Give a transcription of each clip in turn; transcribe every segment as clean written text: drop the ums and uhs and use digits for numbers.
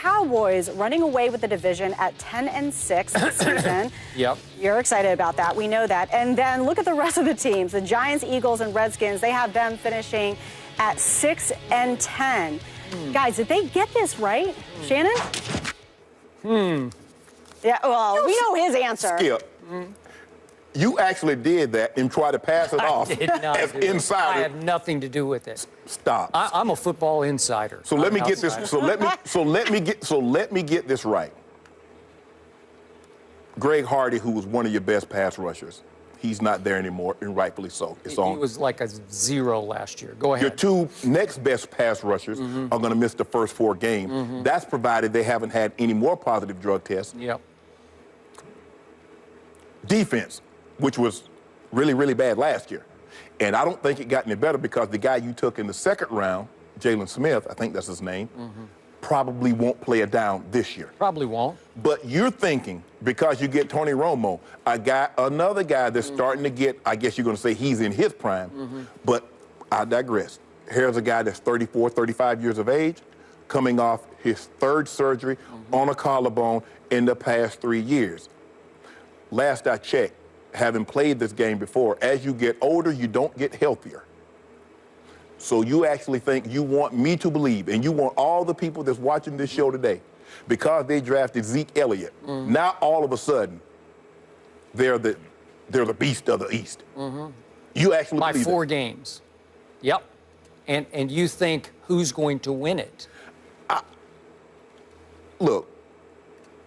Cowboys running away with the division at 10-6 this season. Yep. You're excited about that. We know that. And then look at the rest of the teams. The Giants, Eagles, and Redskins, they have them finishing at 6-10. Guys, did they get this right? Shannon? Yeah, well, we know his answer. Skip. You actually did that and tried to pass it off as insider. I have nothing to do with it. Stop. I'm a football insider. So let me get this. So let me get this right. Greg Hardy, who was one of your best pass rushers, he's not there anymore, and rightfully so. He was like a 0 last year. Go ahead. Your two next best pass rushers are going to miss the first 4 games. That's provided they haven't had any more positive drug tests. Yep. Defense, which was really, really bad last year. And I don't think it got any better because the guy you took in the second round, Jalen Smith, I think that's his name, probably won't play it down this year. Probably won't. But you're thinking, because you get Tony Romo, another guy that's starting to get, I guess you're going to say he's in his prime, but I digress. Here's a guy that's 34, 35 years of age, coming off his 3rd surgery on a collarbone in the past 3 years. Last I checked, having played this game before, as you get older, you don't get healthier. So you actually think you want me to believe, and you want all the people that's watching this show today, because they drafted Zeke Elliott, now all of a sudden, they're the beast of the East. You actually by believe 4 that? games. Yep. And you think who's going to win it? Look,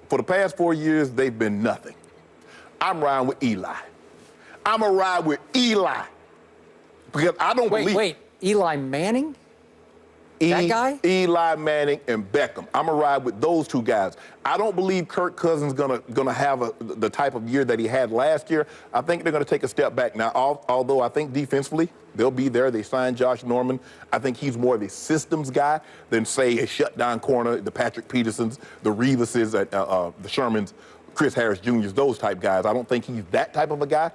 for the past 4 years, they've been nothing. I'm riding with Eli. I'm going to ride with Eli. Because I don't believe... Wait, Eli Manning? That guy? Eli Manning and Beckham. I'm going to ride with those 2 guys. I don't believe Kirk Cousins gonna have the type of year that he had last year. I think they're going to take a step back. Now, although I think defensively, they'll be there. They signed Josh Norman. I think he's more of a systems guy than, say, a shutdown corner, the Patrick Petersons, the Reeveses, the Shermans, Chris Harris Jr.'s, those type guys. I don't think he's that type of a guy.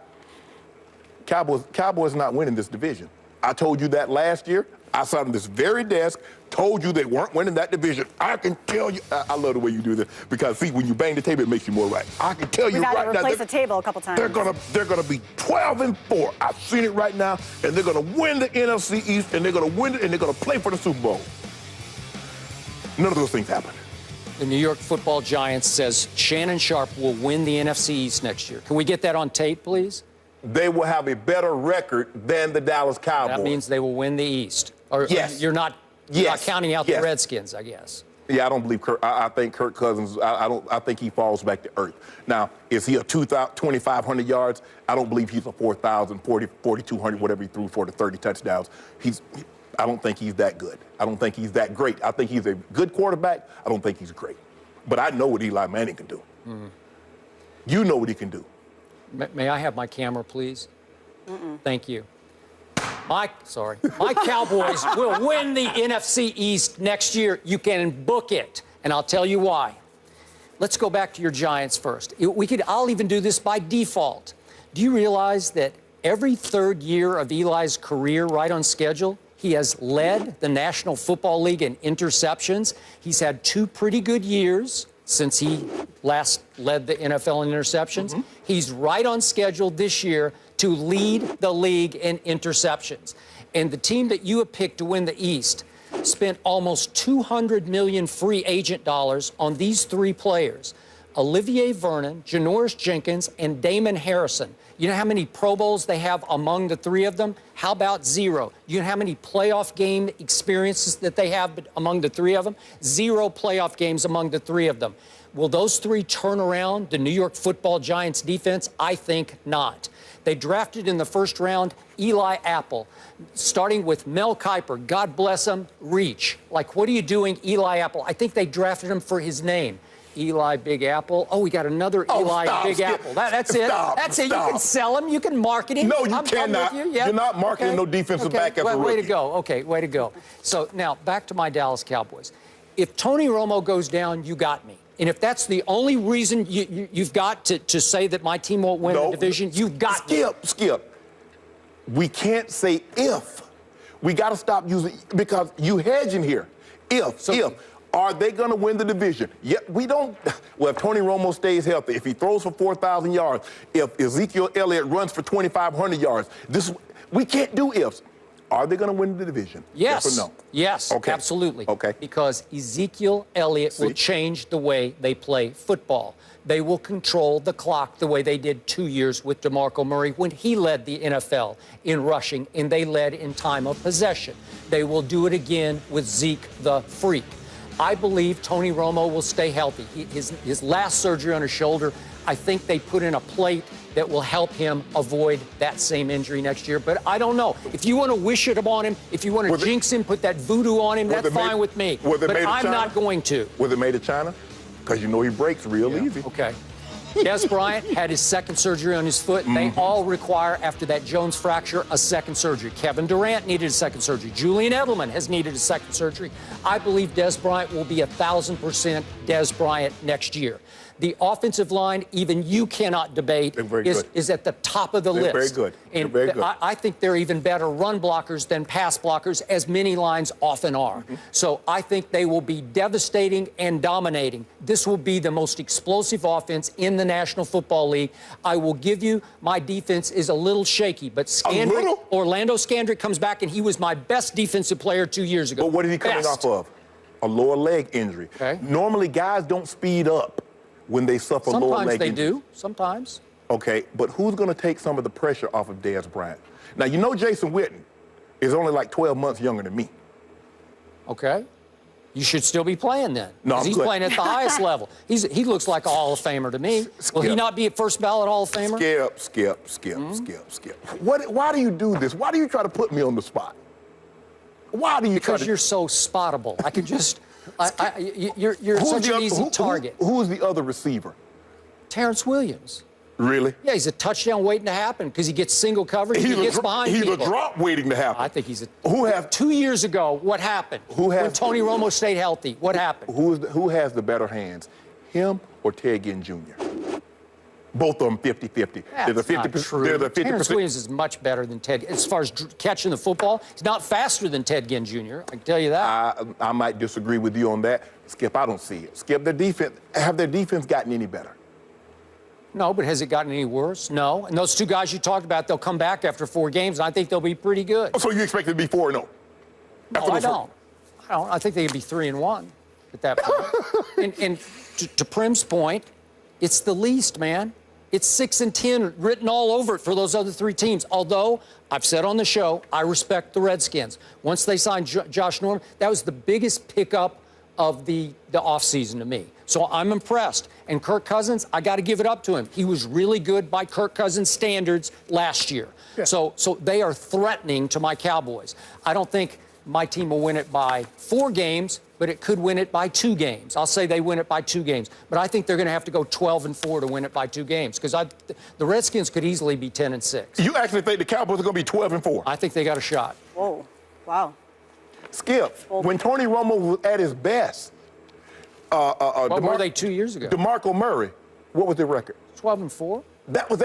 Cowboys not winning this division. I told you that last year. I sat on this very desk, told you they weren't winning that division. I can tell you. I love the way you do this because, see, when you bang the table, it makes you more right. I can tell you right now. We've got to replace the table a couple times. They're gonna be 12-4. I've seen it right now, and they're gonna win the NFC East, and they're gonna win it, and they're gonna play for the Super Bowl. None of those things happen. The New York Football Giants says Shannon Sharpe will win the NFC East next year. Can we get that on tape, please? They will have a better record than the Dallas Cowboys. That means they will win the East. Or yes. You're not counting out the Redskins, I guess. Yeah, I don't believe Kirk. I think Kirk Cousins, I think he falls back to earth. Now, is he a 2,500 yards? I don't believe he's a 4,000, 4,200, whatever he threw for the 30 touchdowns. I don't think he's that good. I don't think he's that great. I think he's a good quarterback. I don't think he's great. But I know what Eli Manning can do. You know what he can do. May I have my camera, please? Thank you. My Cowboys will win the NFC East next year. You can book it, and I'll tell you why. Let's go back to your Giants first. I'll even do this by default. Do you realize that every 3rd year of Eli's career, right on schedule, he has led the National Football League in interceptions? He's had 2 pretty good years since he last led the NFL in interceptions. He's right on schedule this year to lead the league in interceptions. And the team that you have picked to win the East spent almost $200 million free agent dollars on these 3 players: Olivier Vernon, Janoris Jenkins, and Damon Harrison. You know how many Pro Bowls they have among the 3 of them? How about 0? You know how many playoff game experiences that they have among the 3 of them? 0 playoff games among the 3 of them. Will those 3 turn around the New York Football Giants defense? I think not. They drafted in the 1st round Eli Apple, starting with Mel Kiper, God bless him, reach. Like, what are you doing, Eli Apple? I think they drafted him for his name. Eli Big Apple. Oh, we got another Eli Big Apple. That's it. That's it. You can sell him. You can market him. No, you cannot. You're not marketing no defensive back as a rookie. Way to go. Okay, way to go. So now back to my Dallas Cowboys. If Tony Romo goes down, you got me. And if that's the only reason you've got to say that my team won't win the division, you've got Skip. We can't say if. We got to stop using, because you hedging here. If. Are they going to win the division? Yeah, we don't. Well, if Tony Romo stays healthy, if he throws for 4,000 yards, if Ezekiel Elliott runs for 2,500 yards, we can't do ifs. Are they going to win the division? Yes. Yes or no? Yes, okay. Absolutely. Okay. Because Ezekiel Elliott will change the way they play football. They will control the clock the way they did 2 years with DeMarco Murray when he led the NFL in rushing and they led in time of possession. They will do it again with Zeke the Freak. I believe Tony Romo will stay healthy. His last surgery on his shoulder, I think they put in a plate that will help him avoid that same injury next year. But I don't know. If you want to wish it on him, if you want to jinx him, put that voodoo on him, that's fine with me. But I'm not going to. Was it made of China? Because you know he breaks real easy. Okay. Des Bryant had his second surgery on his foot. They all require, after that Jones fracture, a second surgery. Kevin Durant needed a second surgery. Julian Edelman has needed a second surgery. I believe Des Bryant will be 1,000% Des Bryant next year. The offensive line, even you cannot debate, is at the top of the list. Very good. And very good. I think they're even better run blockers than pass blockers, as many lines often are. So I think they will be devastating and dominating. This will be the most explosive offense in the National Football League. I will give you, my defense is a little shaky, but Orlando Scandrick comes back, and he was my best defensive player 2 years ago. But what is he coming off of? A lower leg injury. Okay. Normally, guys don't speed up when they suffer lower leg injury. Sometimes they do. Sometimes. Okay, but who's going to take some of the pressure off of Des Bryant? Now, you know Jason Witten is only like 12 months younger than me. Okay. You should still be playing then. No, he's playing at the highest level. He looks like a Hall of Famer to me. Will he not be a first ballot Hall of Famer? Skip. Why do you do this? Why do you try to put me on the spot? Why do you Because you're so spottable. I can just... you're such an easy target. Who's the other receiver? Terrence Williams. Really? Yeah, he's a touchdown waiting to happen because he gets single coverage. He gets behind people. He's a drop waiting to happen. I think he's a... 2 years ago, what happened? When Tony Romo stayed healthy, what happened? Who has the better hands, him or Ted Ginn Jr.? Both of them 50-50. That's not true. Terrence Williams is much better than Ted. As far as catching the football, he's not faster than Ted Ginn Jr. I can tell you that. I might disagree with you on that. Skip, I don't see it. Skip, have their defense gotten any better? No, but has it gotten any worse? No. And those two guys you talked about, they'll come back after 4 games, and I think they'll be pretty good. So you expect it to be 4-0? No, I don't. I think they could be 3-1 at that point. and to Prim's point, it's the least, man. It's 6-10 written all over it for those other 3 teams. Although, I've said on the show, I respect the Redskins. Once they signed Josh Norman, that was the biggest pickup of the offseason to me. So I'm impressed. And Kirk Cousins, I got to give it up to him. He was really good by Kirk Cousins' standards last year. Yeah. So they are threatening to my Cowboys. I don't think my team will win it by 4 games, but it could win it by 2 games. I'll say they win it by 2 games. But I think they're going to have to go 12-4 to win it by 2 games because the Redskins could easily be 10-6. You actually think the Cowboys are going to be 12-4? I think they got a shot. Whoa. Wow. Skip, when Tony Romo was at his best, what were they 2 years ago? DeMarco Murray, what was their record? 12-4. That was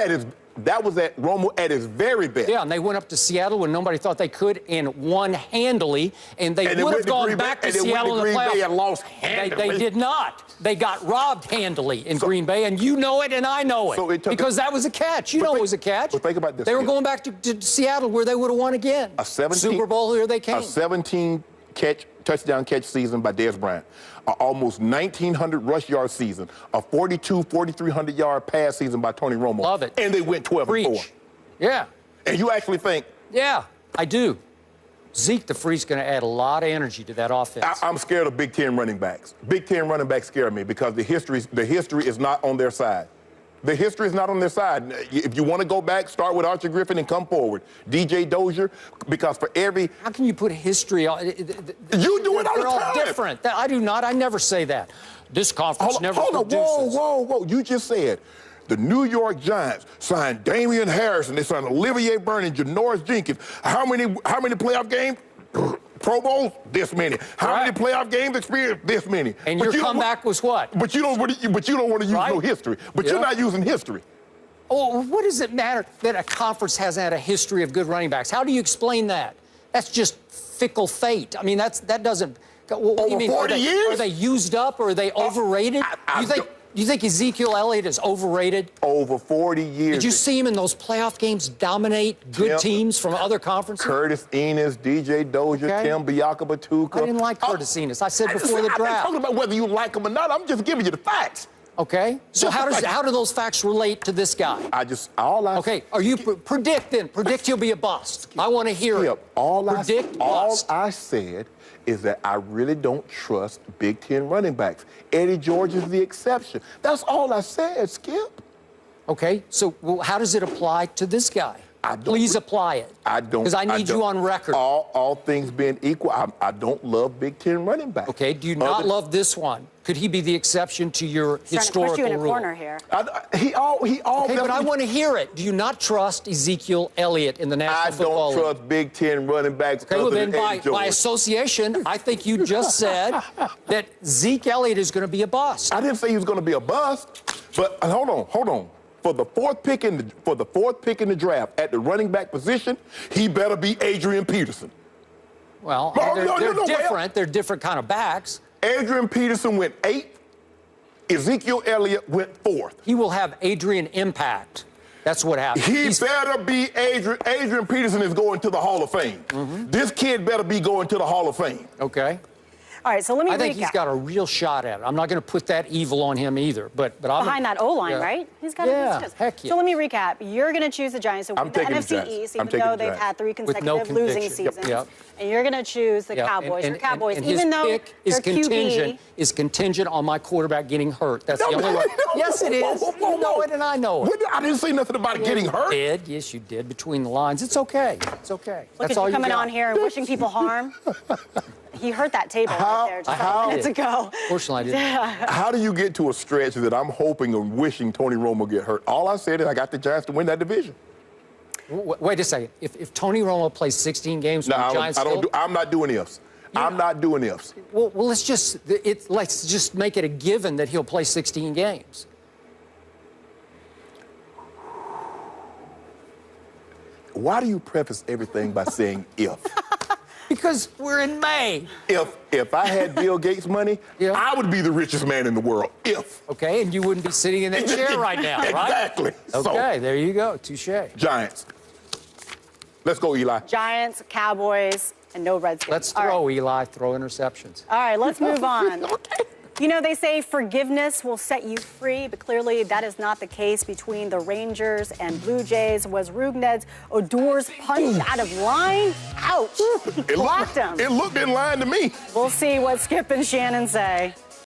at Romo at his very best. Yeah, and they went up to Seattle when nobody thought they could and won handily, and they would have gone back to Seattle in the playoffs. And lost handily. They did not. They got robbed handily in Green Bay, and you know it and I know it. Because that was a catch. You know it was a catch. But think about this. They were going back to Seattle where they would have won again. Super Bowl, here they came. A 17-catch touchdown catch season by Des Bryant, an almost 1,900 rush yard season, a 4,300 yard pass season by Tony Romo. Love it. And they went 12-4. Yeah. And you actually think? Yeah, I do. Zeke the Freak's going to add a lot of energy to that offense. I'm scared of Big Ten running backs. Big Ten running backs scare me because the history is not on their side. The history is not on their side. If you want to go back, start with Archie Griffin and come forward. DJ Dozier, because for every... How can you put history on... You do it all the time. They're all different. I do not. I never say that. This conference never produces. Whoa. You just said the New York Giants signed Damian Harrison. They signed Olivier Byrne and Janoris Jenkins. How many playoff games? Pro Bowls? This many. How many playoff games experience? This many. And your comeback was what? But you don't want to use no history. But you're not using history. Oh, what does it matter that a conference hasn't had a history of good running backs? How do you explain that? That's just fickle fate. I mean, that doesn't What do you mean? 40 years? Are they used up or are they overrated? You think Ezekiel Elliott is overrated? Over 40 years. Did you see him in those playoff games dominate good teams from other conferences? Curtis Enos, DJ Dozier, Tim Biakabatuka. I didn't like Curtis Enos. I said before the draft. I'm not talking about whether you like him or not. I'm just giving you the facts. Okay. So how do those facts relate to this guy? Okay. Are you predict then? Predict he'll be a bust. I want to hear it. All I said is that I really don't trust Big Ten running backs. Eddie George is the exception. That's all I said, Skip. Okay. So how does it apply to this guy? Please apply it. I don't. Because I need you on record. All things being equal, I don't love Big Ten running backs. Okay. Do you not love this one? Could he be the exception to your historical rule? Trying to push you in a corner here. He Okay, but I want to hear it. Do you not trust Ezekiel Elliott in the National Football League? I don't trust Big Ten running backs. Okay, well then by association, I think you just said that Zeke Elliott is going to be a bust. I didn't say he was going to be a bust, but hold on. For the fourth pick in the draft at the running back position, he better be Adrian Peterson. Well, they're different. They're different kind of backs. Adrian Peterson went 8th. Ezekiel Elliott went 4th. He will have Adrian impact. That's what happens. He better be Adrian. Adrian Peterson is going to the Hall of Fame. This kid better be going to the Hall of Fame. Okay. All right, so let me recap. I think he's got a real shot at it. I'm not going to put that evil on him either. But I'm behind that O-line, right? He's got heck yeah. So let me recap. You're going to choose the Giants to win the NFC East, even though they've had 3 consecutive losing seasons. And you're going to choose the Cowboys. Your Cowboys, even though their QB is contingent on my quarterback getting hurt. That's the only way. Yes, it is. You know it, and I know it. I didn't say nothing about getting hurt. You did. Yes, you did. Between the lines, it's okay. It's okay. That's all you coming on here and wishing people harm. He hurt that table right there just a couple minutes ago. Fortunately, I didn't. How do you get to a stretch that I'm hoping and wishing Tony Romo get hurt? All I said is I got the Giants to win that division. Wait a second. If Tony Romo plays 16 games with the Giants, I'm not doing ifs. I'm not doing ifs. Well, let's just make it a given that he'll play 16 games. Why do you preface everything by saying if? Because we're in May. If I had Bill Gates' money, I would be the richest man in the world. If. Okay, and you wouldn't be sitting in that chair right now, right? Exactly. Okay, there you go. Touche. Giants. Let's go, Eli. Giants, Cowboys, and no Redskins. Let's throw, Eli. Throw interceptions. All right, let's move on. Okay. You know, they say forgiveness will set you free, but clearly that is not the case between the Rangers and Blue Jays. Was Rougned Odor's punch out of line? Ouch. Blocked him. It looked in line to me. We'll see what Skip and Shannon say.